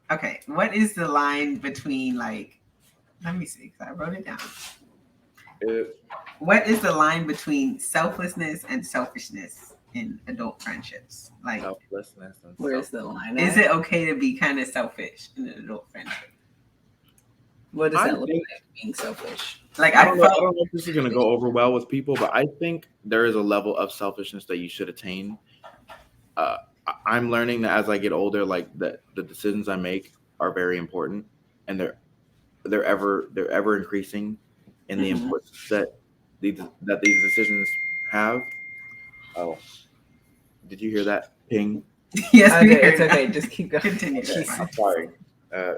okay? What is the line between like? Let me see, because I wrote it down. What is the line between selflessness and selfishness in adult friendships? Like, Selflessness and Where's the line? is at? it okay to be kind of selfish in an adult friendship? What does I that look think- like? Being selfish. Like, I I don't know felt if this is gonna go over well with people, but I think there is a level of selfishness that you should attain. I'm learning that as I get older, like the decisions I make are very important, and they're ever increasing in the Mhm. importance that these decisions have. Oh, did you hear that ping? yes, we Okay, heard it's that. okay. Just keep going. Continue. Okay. It's fine. I'm sorry.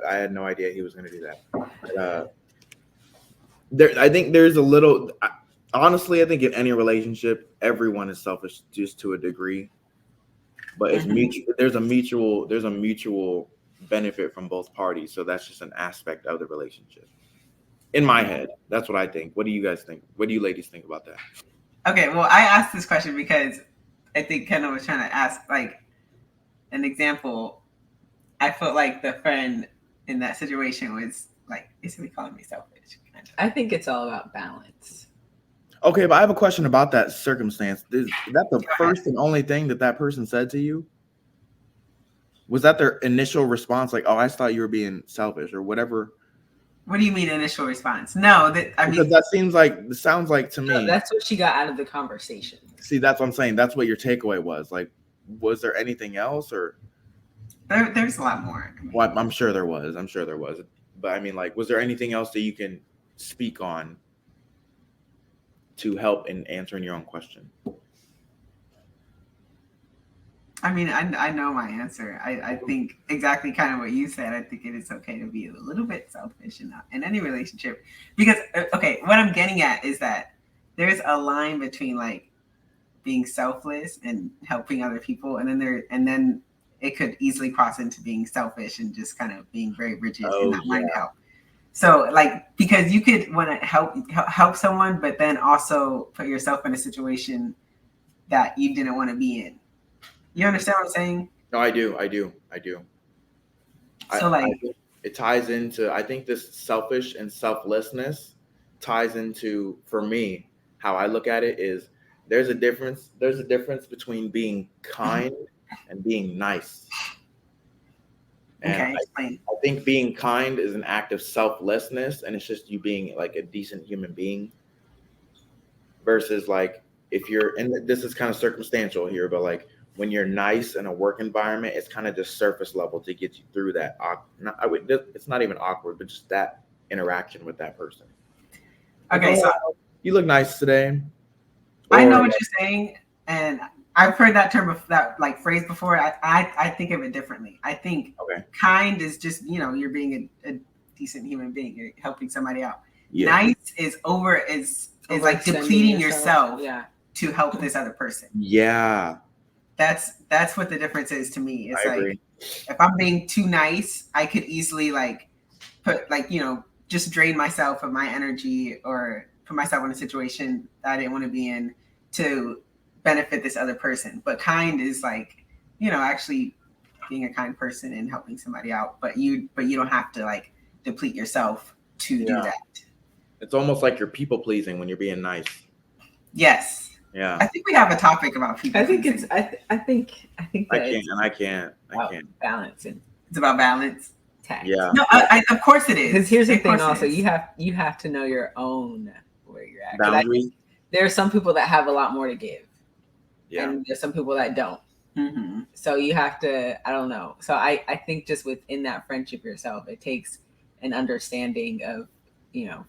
I had no idea he was going to do that. I think there's a little. Honestly, I think in any relationship, everyone is selfish just to a degree, but it's Mhm. mutual. There's a mutual benefit from both parties. So that's just an aspect of the relationship. In my head, that's what I think. What do you guys think? What do you ladies think about that? Okay, well, I asked this question because I think Kendall was trying to ask like an example. I felt like the friend in that situation was like basically calling me selfish. Kind of. I think it's all about balance. Okay, but I have a question about that circumstance. Is that the Go ahead. first and only thing that person said to you? Was that their initial response? Like, oh, I thought you were being selfish or whatever? What do you mean initial response? No, that I Because mean it sounds like to me. That's what she got out of the conversation. See, that's what I'm saying. That's what your takeaway was. Like, was there anything else or? there's a lot more. I mean, Well, I'm sure there was. But I mean, like, was there anything else that you can speak on to help in answering your own question? I mean, I know my answer. I think exactly kind of what you said. I think it is okay to be a little bit selfish in any relationship because, okay, what I'm getting at is that there's a line between like being selfless and helping other people, and then it could easily cross into being selfish and just kind of being very rigid and not wanting to help. So like because you could want to help someone, but then also put yourself in a situation that you didn't want to be in. You understand what I'm saying? No, I do. So I think it ties into. I think this selfish and selflessness ties into, for me, how I look at it is there's a difference between being kind and being nice. And okay, explain. I think being kind is an act of selflessness, and it's just you being like a decent human being. Versus like if you're, and this is kind of circumstantial here, but like when you're nice in a work environment, it's kind of just surface level to get you through that. It's not even awkward, but just that interaction with that person. Okay, so you look nice today. I know what you're saying, and I've heard that that like phrase before. I think of it differently. I think kind is just you're being a decent human being. You're helping somebody out. Yeah. Nice is like depleting yourself to help this other person. Yeah. That's what the difference is to me. It's I like agree. if I'm being too nice, I could easily like put like, just drain myself of my energy or put myself in a situation that I didn't want to be in to benefit this other person. But kind is like, actually being a kind person and helping somebody out. But you don't have to like deplete yourself to do that. It's almost like you're people pleasing when you're being nice. Yes. Yeah. I think we have a topic about people. I think it's. I think that I can't. balance and it's about balance. tact. Yeah. No, of course it is. Because here's the Of thing. course it Also, is. you have to know your own where you're at. 'Cause Boundaries. there are some people that have a lot more to give, Yeah. and there's some people that don't. Mm-hmm. So you have to. I don't know. So I think just within that friendship yourself, it takes an understanding of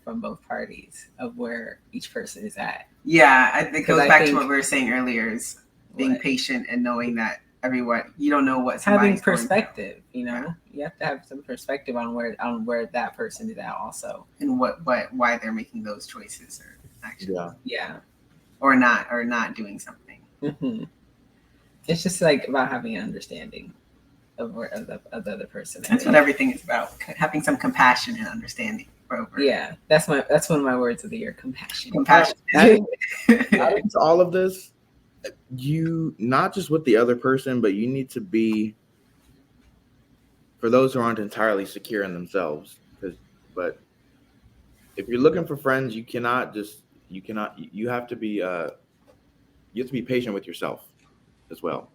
from both parties of where each person is at. Yeah, it goes back to what think- we were saying earlier: is being What? patient and knowing that everyone, you don't know what Having somebody's going perspective. Yeah. You have to have some perspective on where that person is at also. through and why they're making those choices or actions. Yeah. or not doing something. Mm-hmm. It's just like about having an understanding of the other person. That's what everything is about: having some compassion and understanding. Yeah, that's one of my words of the year: compassion. Compassion. Adding to all of this, you not just with the other person, but you need to be for those who aren't entirely secure in themselves. But if you're looking for friends, you have to be patient with yourself as well.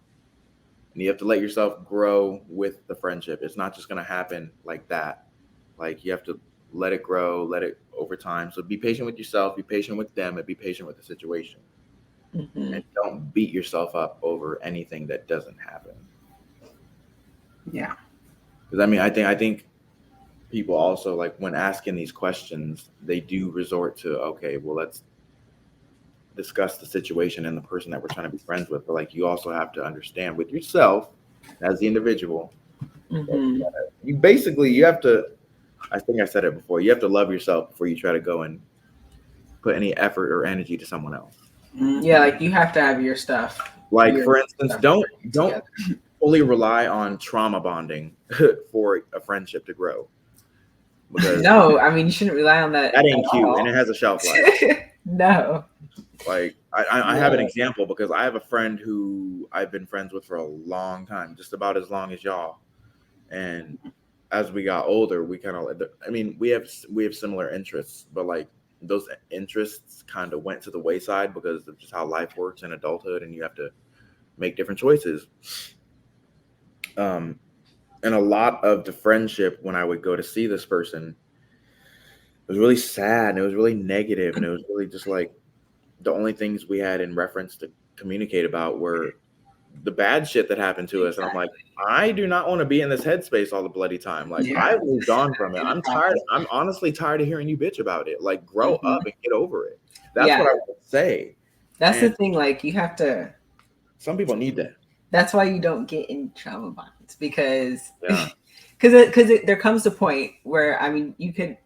And you have to let yourself grow with the friendship. It's not just going to happen like that. Like you have to let it grow, let it over time. So be patient with yourself, be patient with them, and be patient with the situation. Mm-hmm. And don't beat yourself up over anything that doesn't happen. Yeah. Because I think people also, like, when asking these questions, they do resort to, okay, well, let's discuss the situation and the person that we're trying to be friends with. But like, you also have to understand with yourself as the individual, Mm-hmm. you have to, I think I said it before, you have to love yourself before you try to go and put any effort or energy to someone else. Mm-hmm. Yeah, like you have to have your stuff. Like, for instance, don't fully rely on trauma bonding for a friendship to grow. Because No, I mean you shouldn't rely on that. that ain't cute, and it has a shelf life. No. Like, I have an example because I have a friend who I've been friends with for a long time, just about as long as y'all. And as we got older, we kind of, we have similar interests, but like those interests kind of went to the wayside because of just how life works in adulthood, and you have to make different choices. And a lot of the friendship, when I would go to see this person, it was really sad and it was really negative, and it was really just like the only things we had in reference to communicate about were the bad shit that happened to us. And I'm like, I do not want to be in this headspace all the bloody time. Like, I've moved on from it. I'm tired. I'm honestly tired of hearing you bitch about it. Like, grow up and get over it. That's what I would say. That's the thing. Like, you have to. Some people need that. That's why you don't get in trauma bonds because there comes a point where, I mean, you could,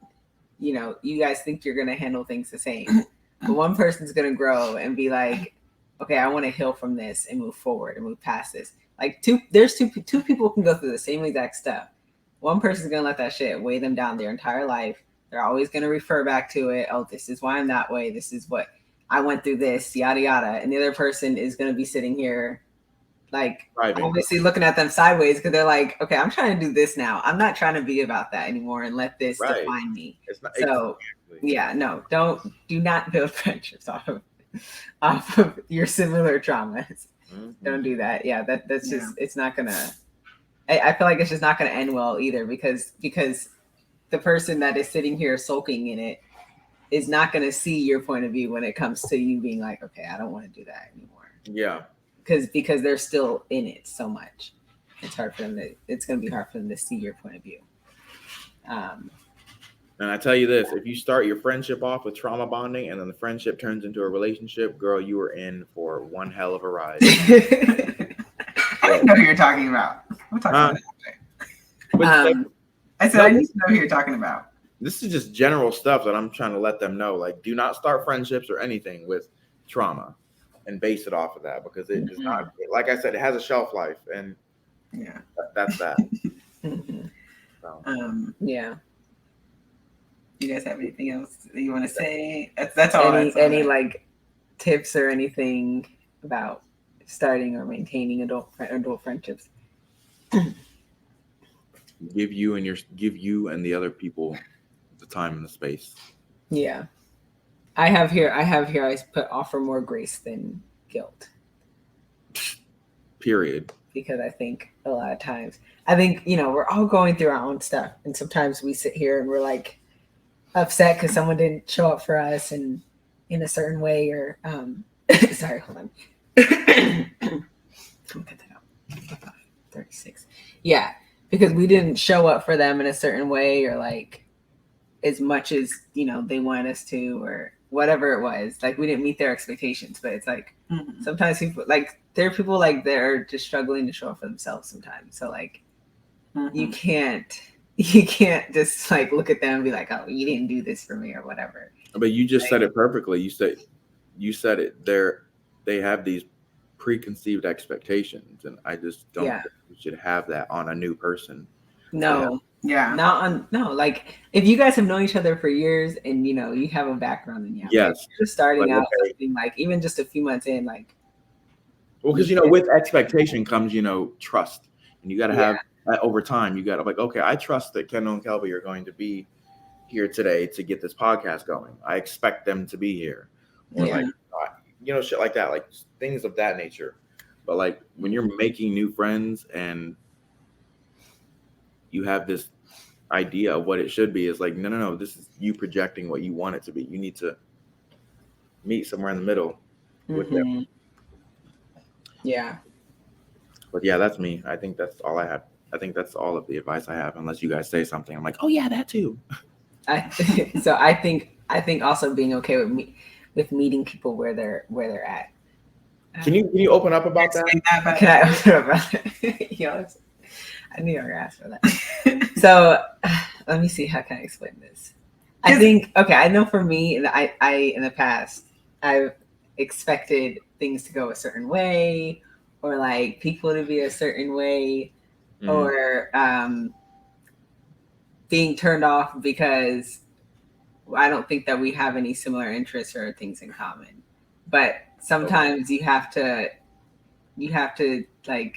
you guys think you're going to handle things the same, but one person's going to grow and be like, okay, I want to heal from this and move forward and move past this. Like two people can go through the same exact stuff. One person's going to let that shit weigh them down their entire life. They're always going to refer back to it. Oh, this is why I'm that way. This is what I went through, this, yada, yada. And the other person is going to be sitting here like obviously looking at them sideways because they're like, okay, I'm trying to do this now. I'm not trying to be about that anymore and let this define me. It's not, so yeah, no, do not build friendships off of your similar traumas. Mm-hmm. Don't do that. Yeah, that's just it's not gonna. I feel like it's just not gonna end well either because the person that is sitting here sulking in it is not gonna see your point of view when it comes to you being like, okay, I don't want to do that anymore. Yeah. Because they're still in it so much, it's going to be hard for them to see your point of view. And I tell you this, if you start your friendship off with trauma bonding and then the friendship turns into a relationship, girl, you are in for one hell of a ride. I didn't know who you're talking about. We'll talk about that. I said, I need to know who you're talking about. This is just general stuff that I'm trying to let them know. Like, do not start friendships or anything with trauma and base it off of that because it does not, like I said, it has a shelf life. And that's that. Mhm. So, Yeah. Do you guys have anything else that you want to say? That's all. That's all Any that. like tips or anything about starting or maintaining adult friendships? give you and the other people the time and the space. Yeah. I have here I put offer more grace than guilt, Period. because I think a lot of times, I think, we're all going through our own stuff, and sometimes we sit here and we're like upset because someone didn't show up for us and in a certain way, or sorry, hold on. Cut that out. 36. Yeah, because we didn't show up for them in a certain way, or like as much as they wanted us to, or whatever it was. Like we didn't meet their expectations, but it's like sometimes people, like there are people like they're just struggling to show up for themselves sometimes. So like you can't just like look at them and be like, oh, you didn't do this for me or whatever. But you just said it perfectly. You said it. They have these preconceived expectations, and I just don't think we should have that on a new person. No. Yeah. Like if you guys have known each other for years and you have a background, then yes, just starting like, out something, like even just a few months in, like, well, because with expectation comes trust, and you got to have that over time. You got to like, okay, I trust that Kendall and Kelby are going to be here today to get this podcast going. I expect them to be here, or like shit like that, like things of that nature. But like when you're making new friends and you have this idea of what it should be, is like, no, this is you projecting what you want it to be. You need to meet somewhere in the middle with them. Yeah. But yeah, that's me. I think that's all I have. I think that's all of the advice I have, unless you guys say something. I'm like, oh yeah, that too. I think also being okay with meeting people where they're at. Can you open up about that? Can I open up about that? I knew you were gonna ask for that. So let me see, how can I explain this? I think, okay, I know for me, I in the past, I've expected things to go a certain way, or like people to be a certain way, or being turned off because I don't think that we have any similar interests or things in common. But sometimes you have to like,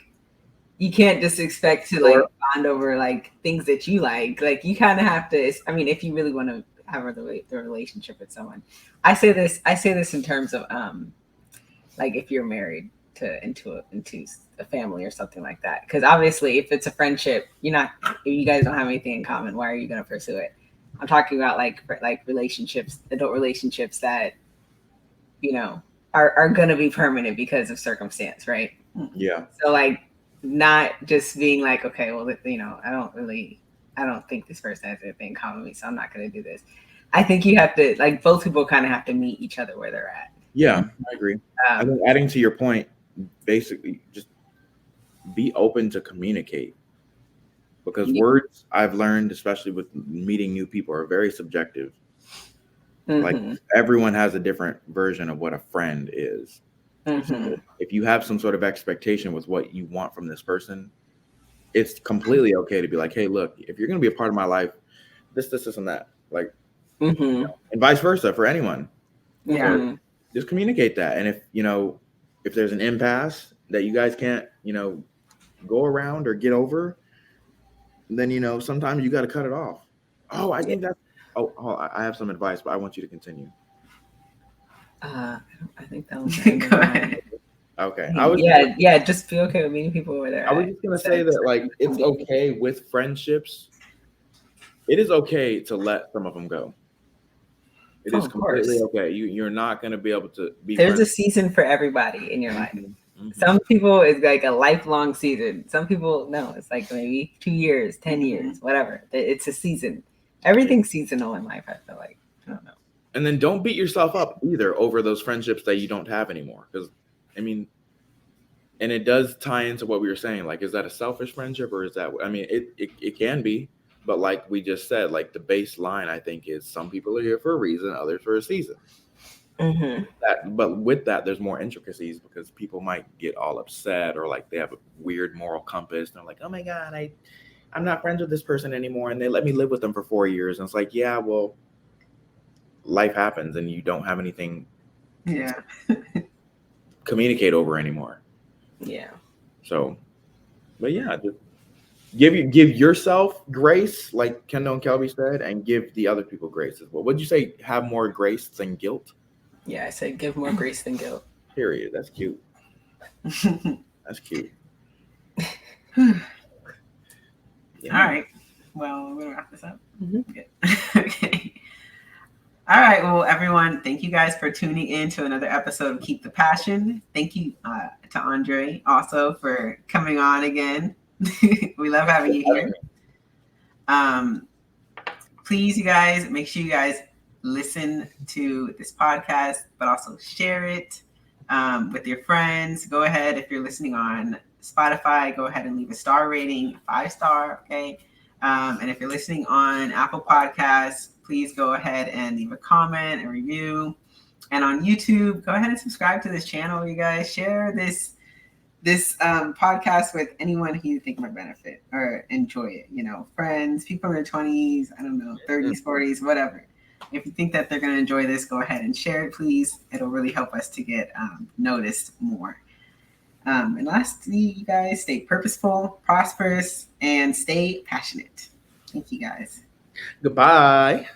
you can't just expect to like bond over like things that you like. Like you kind of have to. I mean, if you really want to have the relationship with someone, I say this in terms of like if you're married into a family or something like that. Because obviously, if it's a friendship, if you guys don't have anything in common, why are you going to pursue it? I'm talking about like relationships, adult relationships that are going to be permanent because of circumstance, right? Yeah. So like, not just being like, okay, well, I don't think this person has anything in common with me, so I'm not going to do this. I think you have to, like, both people kind of have to meet each other where they're at. Yeah, I agree. I think adding to your point, basically just be open to communicate, because words, I've learned, especially with meeting new people, are very subjective. Like everyone has a different version of what a friend is. So if you have some sort of expectation with what you want from this person, it's completely okay to be like, hey, look, if you're going to be a part of my life, this, and that, like, and vice versa for anyone. Yeah. So just communicate that. And if there's an impasse that you guys can't, go around or get over, then, sometimes you got to cut it off. Oh, I think that's, I have some advice, but I want you to continue. I think that was Go ahead. Okay. Just be okay with meeting people where they're at. I was just gonna say that, like, it's okay with friendships. It is okay to let some of them go. It is completely okay. You're not gonna be able to be. There's a season for everybody in your life. Some people it's like a lifelong season. Some people, no, it's like maybe 2 years, 10 years, whatever. It's a season. Everything's seasonal in life, I feel like. I don't know. And then don't beat yourself up either over those friendships that you don't have anymore. Because, I mean, and it does tie into what we were saying. Like, is that a selfish friendship, or is that, I mean, it can be. But like we just said, like the baseline, I think, is some people are here for a reason, others for a season. But with that, there's more intricacies because people might get all upset or like they have a weird moral compass. And they're like, oh my God, I'm not friends with this person anymore. And they let me live with them for 4 years. And it's like, yeah, well, life happens and you don't have anything Yeah. communicate over anymore. Yeah. So, but yeah, just give yourself grace, like Kendall and Kelby said, and give the other people grace as well. Would you say have more grace than guilt? Yeah, I said give more grace than guilt. Period. That's cute. That's cute. Yeah. All right. Well, we're gonna wrap this up. Mm-hmm. Okay. All right. Well, everyone, thank you guys for tuning in to another episode of Keep the Passion. Thank you to Andre also for coming on again. We love having you here. Please, you guys, make sure you guys listen to this podcast, but also share it with your friends. Go ahead, if you're listening on Spotify, go ahead and leave a star rating, 5-star, okay? And if you're listening on Apple Podcasts, please go ahead and leave a comment, a review. And on YouTube, go ahead and subscribe to this channel, you guys. Share this podcast with anyone who you think might benefit or enjoy it. You know, friends, people in their 20s, I don't know, 30s, 40s, whatever. If you think that they're going to enjoy this, go ahead and share it, please. It'll really help us to get noticed more. And lastly, you guys, stay purposeful, prosperous, and stay passionate. Thank you, guys. Goodbye.